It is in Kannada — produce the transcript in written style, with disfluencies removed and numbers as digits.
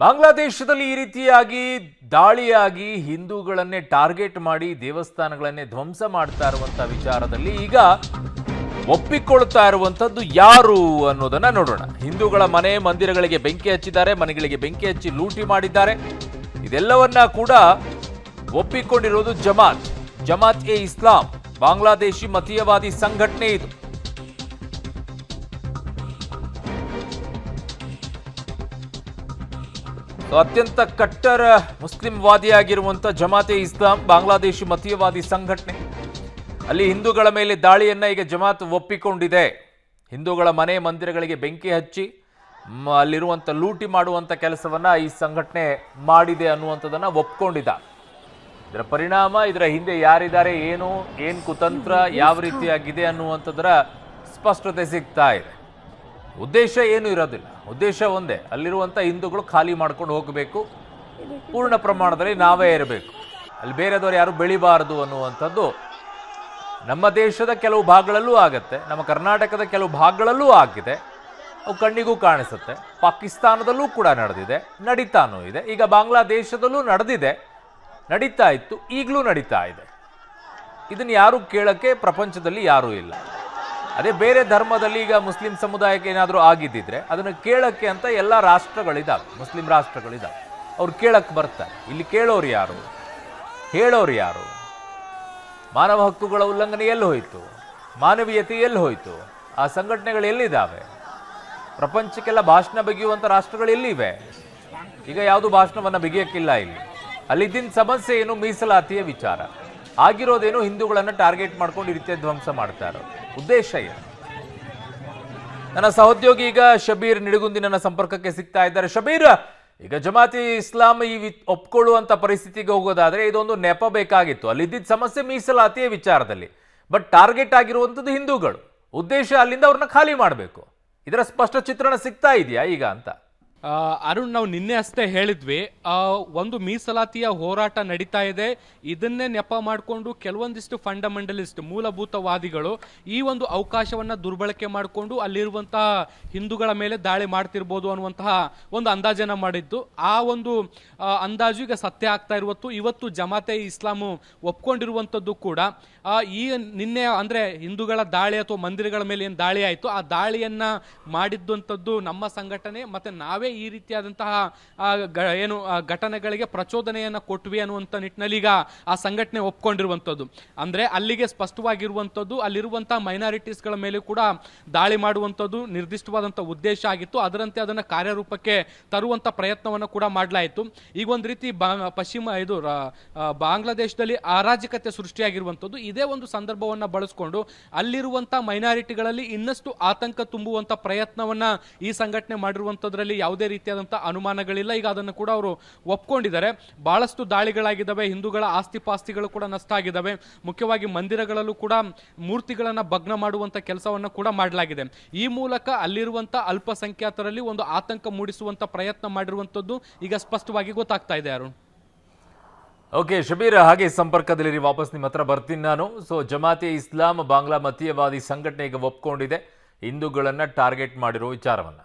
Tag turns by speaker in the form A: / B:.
A: ಬಾಂಗ್ಲಾದೇಶದಲ್ಲಿ ಈ ರೀತಿಯಾಗಿ ದಾಳಿಯಾಗಿ ಹಿಂದೂಗಳನ್ನೇ ಟಾರ್ಗೆಟ್ ಮಾಡಿ ದೇವಸ್ಥಾನಗಳನ್ನೇ ಧ್ವಂಸ ಮಾಡ್ತಾ ಇರುವಂತ ವಿಚಾರದಲ್ಲಿ ಈಗ ಒಪ್ಪಿಕೊಳ್ತಾ ಇರುವಂತದ್ದು ಯಾರು ಅನ್ನೋದನ್ನ ನೋಡೋಣ. ಹಿಂದೂಗಳ ಮನೆ ಮಂದಿರಗಳಿಗೆ ಬೆಂಕಿ ಹಚ್ಚಿದ್ದಾರೆ, ಮನೆಗಳಿಗೆ ಬೆಂಕಿ ಹಚ್ಚಿ ಲೂಟಿ ಮಾಡಿದ್ದಾರೆ. ಇದೆಲ್ಲವನ್ನ ಕೂಡ ಒಪ್ಪಿಕೊಂಡಿರೋದು ಜಮಾತ್ ಎ ಇಸ್ಲಾಂ, ಬಾಂಗ್ಲಾದೇಶಿ ಮತೀಯವಾದಿ ಸಂಘಟನೆ ಇದು. ಅತ್ಯಂತ ಕಟ್ಟರ ಮುಸ್ಲಿಂ ವಾದಿಯಾಗಿರುವಂಥ ಜಮಾತೆ ಇಸ್ಲಾಂ ಬಾಂಗ್ಲಾದೇಶಿ ಮತೀಯವಾದಿ ಸಂಘಟನೆ. ಅಲ್ಲಿ ಹಿಂದೂಗಳ ಮೇಲೆ ದಾಳಿಯನ್ನ ಈಗ ಜಮಾತ್ ಒಪ್ಪಿಕೊಂಡಿದೆ. ಹಿಂದೂಗಳ ಮನೆ ಮಂದಿರಗಳಿಗೆ ಬೆಂಕಿ ಹಚ್ಚಿ ಅಲ್ಲಿರುವಂಥ ಲೂಟಿ ಮಾಡುವಂಥ ಕೆಲಸವನ್ನ ಈ ಸಂಘಟನೆ ಮಾಡಿದೆ ಅನ್ನುವಂಥದ್ದನ್ನ ಒಪ್ಕೊಂಡಿದ್ದ. ಇದರ ಪರಿಣಾಮ, ಇದರ ಹಿಂದೆ ಯಾರಿದ್ದಾರೆ, ಏನು ಕುತಂತ್ರ ಯಾವ ರೀತಿಯಾಗಿದೆ ಅನ್ನುವಂಥದ್ದರ ಸ್ಪಷ್ಟತೆ ಸಿಗ್ತಾ ಇದೆ. ಉದ್ದೇಶ ಏನೂ ಇರೋದಿಲ್ಲ, ಉದ್ದೇಶ ಒಂದೇ, ಅಲ್ಲಿರುವಂಥ ಹಿಂದೂಗಳು ಖಾಲಿ ಮಾಡ್ಕೊಂಡು ಹೋಗಬೇಕು, ಪೂರ್ಣ ಪ್ರಮಾಣದಲ್ಲಿ ನಾವೇ ಇರಬೇಕು, ಅಲ್ಲಿ ಬೇರೆದವರು ಯಾರು ಬೆಳಿಬಾರದು ಅನ್ನುವಂಥದ್ದು ನಮ್ಮ ದೇಶದ ಕೆಲವು ಭಾಗಗಳಲ್ಲೂ ಆಗತ್ತೆ, ನಮ್ಮ ಕರ್ನಾಟಕದ ಕೆಲವು ಭಾಗಗಳಲ್ಲೂ ಆಗಿದೆ, ಅವು ಕಣ್ಣಿಗೂ ಕಾಣಿಸುತ್ತೆ. ಪಾಕಿಸ್ತಾನದಲ್ಲೂ ಕೂಡ ನಡೆದಿದೆ, ನಡೀತಾನೂ ಇದೆ. ಈಗ ಬಾಂಗ್ಲಾದೇಶದಲ್ಲೂ ನಡೆದಿದೆ, ನಡೀತಾ ಇತ್ತು, ಈಗಲೂ ನಡೀತಾ ಇದೆ. ಇದನ್ನು ಯಾರು ಕೇಳಕ್ಕೆ ಪ್ರಪಂಚದಲ್ಲಿ ಯಾರೂ ಇಲ್ಲ. ಅದೇ ಬೇರೆ ಧರ್ಮದಲ್ಲಿ ಈಗ ಮುಸ್ಲಿಂ ಸಮುದಾಯಕ್ಕೆ ಏನಾದರೂ ಆಗಿದ್ದಿದ್ರೆ ಅದನ್ನು ಕೇಳಕ್ಕೆ ಅಂತ ಎಲ್ಲ ರಾಷ್ಟ್ರಗಳಿದ್ದಾವೆ, ಮುಸ್ಲಿಂ ರಾಷ್ಟ್ರಗಳಿದ್ದಾವೆ, ಅವ್ರು ಕೇಳಕ್ಕೆ ಬರ್ತಾರೆ. ಇಲ್ಲಿ ಕೇಳೋರು ಯಾರು, ಹೇಳೋರು ಯಾರು? ಮಾನವ ಹಕ್ಕುಗಳ ಉಲ್ಲಂಘನೆ ಎಲ್ಲಿ ಹೋಯಿತು, ಮಾನವೀಯತೆ ಎಲ್ಲಿ ಹೋಯಿತು? ಆ ಸಂಘಟನೆಗಳು ಎಲ್ಲಿದ್ದಾವೆ? ಪ್ರಪಂಚಕ್ಕೆಲ್ಲ ಭಾಷಣ ಬಗೆಯುವಂಥ ರಾಷ್ಟ್ರಗಳು ಎಲ್ಲಿವೆ? ಈಗ ಯಾವುದು ಭಾಷಣವನ್ನು ಬಿಗಿಯಕ್ಕಿಲ್ಲ. ಇಲ್ಲಿ ಅಲ್ಲಿದ್ದಿನ ಸಮಸ್ಯೆ ಏನು? ಮೀಸಲಾತಿಯ ವಿಚಾರ ಆಗಿರೋದೇನು? ಹಿಂದೂಗಳನ್ನು ಟಾರ್ಗೆಟ್ ಮಾಡ್ಕೊಂಡು ಈ ರೀತಿಯ ಧ್ವಂಸ ಮಾಡ್ತಾ ಇರೋದು. ಉದ್ದೇಶ ಏನು? ನನ್ನ ಸಹೋದ್ಯೋಗಿ ಈಗ ಶಬೀರ್ ನಿಡಗುಂದಿ ನನ್ನ ಸಂಪರ್ಕಕ್ಕೆ ಸಿಗ್ತಾ ಇದ್ದಾರೆ. ಶಬೀರ್, ಈಗ ಜಮಾತಿ ಇಸ್ಲಾಂ ಈ ಒಪ್ಕೊಳ್ಳುವಂತ ಪರಿಸ್ಥಿತಿಗೆ ಹೋಗೋದಾದ್ರೆ ಇದೊಂದು ನೆಪ ಬೇಕಾಗಿತ್ತು. ಅಲ್ಲಿದ್ದ ಸಮಸ್ಯೆ ಮೀಸಲಾತಿಯ ವಿಚಾರದಲ್ಲಿ, ಬಟ್ ಟಾರ್ಗೆಟ್ ಆಗಿರುವಂಥದ್ದು ಹಿಂದೂಗಳು. ಉದ್ದೇಶ ಅಲ್ಲಿಂದ ಅವ್ರನ್ನ ಖಾಲಿ ಮಾಡಬೇಕು. ಇದರ ಸ್ಪಷ್ಟ ಚಿತ್ರಣ ಸಿಗ್ತಾ ಇದೆಯಾ ಈಗ ಅಂತ?
B: ಅರುಣ್, ನಾವು ನಿನ್ನೆ ಅಷ್ಟೇ ಹೇಳಿದ್ವಿ, ಒಂದು ಮೀಸಲಾತಿಯ ಹೋರಾಟ ನಡೀತಾ ಇದೆ. ಇದನ್ನೇ ನೆಪ ಮಾಡಿಕೊಂಡು ಕೆಲವೊಂದಿಷ್ಟು ಫಂಡಮೆಂಟಲಿಸ್ಟ್ ಮೂಲಭೂತವಾದಿಗಳು ಈ ಒಂದು ಅವಕಾಶವನ್ನ ದುರ್ಬಳಕೆ ಮಾಡಿಕೊಂಡು ಅಲ್ಲಿರುವಂತಹ ಹಿಂದೂಗಳ ಮೇಲೆ ದಾಳಿ ಮಾಡ್ತಿರ್ಬೋದು ಅನ್ನುವಂತಹ ಒಂದು ಅಂದಾಜನ್ನ ಮಾಡಿದ್ದು. ಆ ಒಂದು ಅಂದಾಜು ಈಗ ಸತ್ಯ ಆಗ್ತಾ ಇವತ್ತು ಜಮಾತೆ ಇಸ್ಲಾಮು ಒಪ್ಕೊಂಡಿರುವಂಥದ್ದು ಕೂಡ ಈ ನಿನ್ನೆ ಅಂದ್ರೆ ಹಿಂದೂಗಳ ದಾಳಿ ಅಥವಾ ಮಂದಿರಗಳ ಮೇಲೆ ಏನು ದಾಳಿ ಆಯಿತು, ಆ ದಾಳಿಯನ್ನ ಮಾಡಿದ್ದಂಥದ್ದು ನಮ್ಮ ಸಂಘಟನೆ, ಮತ್ತೆ ನಾವೇ ಈ ರೀತಿಯಾದಂತಹ ಘಟನೆಗಳಿಗೆ ಪ್ರಚೋದನೆಯನ್ನ ಕೊಟ್ವಿ ಅನ್ನುವಂಥ ನಿಟ್ಟಿನಲ್ಲಿ ಈಗ ಆ ಸಂಘಟನೆ ಒಪ್ಕೊಂಡಿರುವಂಥದ್ದು. ಅಂದ್ರೆ ಅಲ್ಲಿಗೆ ಸ್ಪಷ್ಟವಾಗಿರುವಂಥದ್ದು ಅಲ್ಲಿರುವಂತಹ ಮೈನಾರಿಟೀಸ್ಗಳ ಮೇಲೆ ಕೂಡ ದಾಳಿ ಮಾಡುವಂಥದ್ದು ನಿರ್ದಿಷ್ಟವಾದಂತಹ ಉದ್ದೇಶ ಆಗಿತ್ತು. ಅದರಂತೆ ಅದನ್ನ ಕಾರ್ಯರೂಪಕ್ಕೆ ತರುವಂತ ಪ್ರಯತ್ನವನ್ನು ಕೂಡ ಮಾಡಲಾಯಿತು. ಈಗ ಒಂದು ರೀತಿ ಬಾಂಗ್ಲಾದೇಶದಲ್ಲಿ ಅರಾಜಕತೆ ಸೃಷ್ಟಿಯಾಗಿರುವಂಥದ್ದು. ಇದೇ ಒಂದು ಸಂದರ್ಭವನ್ನ ಬಳಸಿಕೊಂಡು ಅಲ್ಲಿರುವಂತಹ ಮೈನಾರಿಟಿಗಳಲ್ಲಿ ಇನ್ನಷ್ಟು ಆತಂಕ ತುಂಬುವಂತ ಪ್ರಯತ್ನವನ್ನ ಈ ಸಂಘಟನೆ ಮಾಡಿರುವಂತದ್ರಲ್ಲಿ ಯಾವುದೇ ರೀತಿಯಾದಂತಹ ಅನುಮಾನಗಳಿಲ್ಲ. ಈಗ ಅದನ್ನು ಕೂಡ ಅವರು ಒಪ್ಕೊಂಡಿದ್ದಾರೆ. ಬಹಳಷ್ಟು ದಾಳಿಗಳಾಗಿದ್ದಾವೆ, ಹಿಂದೂಗಳ ಆಸ್ತಿ ಪಾಸ್ತಿಗಳು ಕೂಡ ನಷ್ಟ ಆಗಿದ್ದಾವೆ. ಮುಖ್ಯವಾಗಿ ಮಂದಿರಗಳಲ್ಲೂ ಕೂಡ ಮೂರ್ತಿಗಳನ್ನ ಭಗ್ನ ಮಾಡುವಂತ ಕೆಲಸವನ್ನ ಕೂಡ ಮಾಡಲಾಗಿದೆ. ಈ ಮೂಲಕ ಅಲ್ಲಿರುವಂತಹ ಅಲ್ಪಸಂಖ್ಯಾತರಲ್ಲಿ ಒಂದು ಆತಂಕ ಮೂಡಿಸುವಂತ ಪ್ರಯತ್ನ ಮಾಡಿರುವಂತದ್ದು ಈಗ ಸ್ಪಷ್ಟವಾಗಿ ಗೊತ್ತಾಗ್ತಾ ಇದೆ. ಅರುಣ್,
A: ಓಕೆ ಶಬೀರ್, ಹಾಗೆ ಸಂಪರ್ಕದಲ್ಲಿ ವಾಪಸ್ ನಿಮ್ಮ ಹತ್ರ ಬರ್ತೀನಿ ನಾನು. ಸೊ ಜಮಾತೆ ಇಸ್ಲಾಂ ಬಾಂಗ್ಲಾ ಮತೀಯವಾದಿ ಸಂಘಟನೆ ಈಗ ಒಪ್ಕೊಂಡಿದೆ ಹಿಂದೂಗಳನ್ನ ಟಾರ್ಗೆಟ್ ಮಾಡಿರೋ ವಿಚಾರವನ್ನ.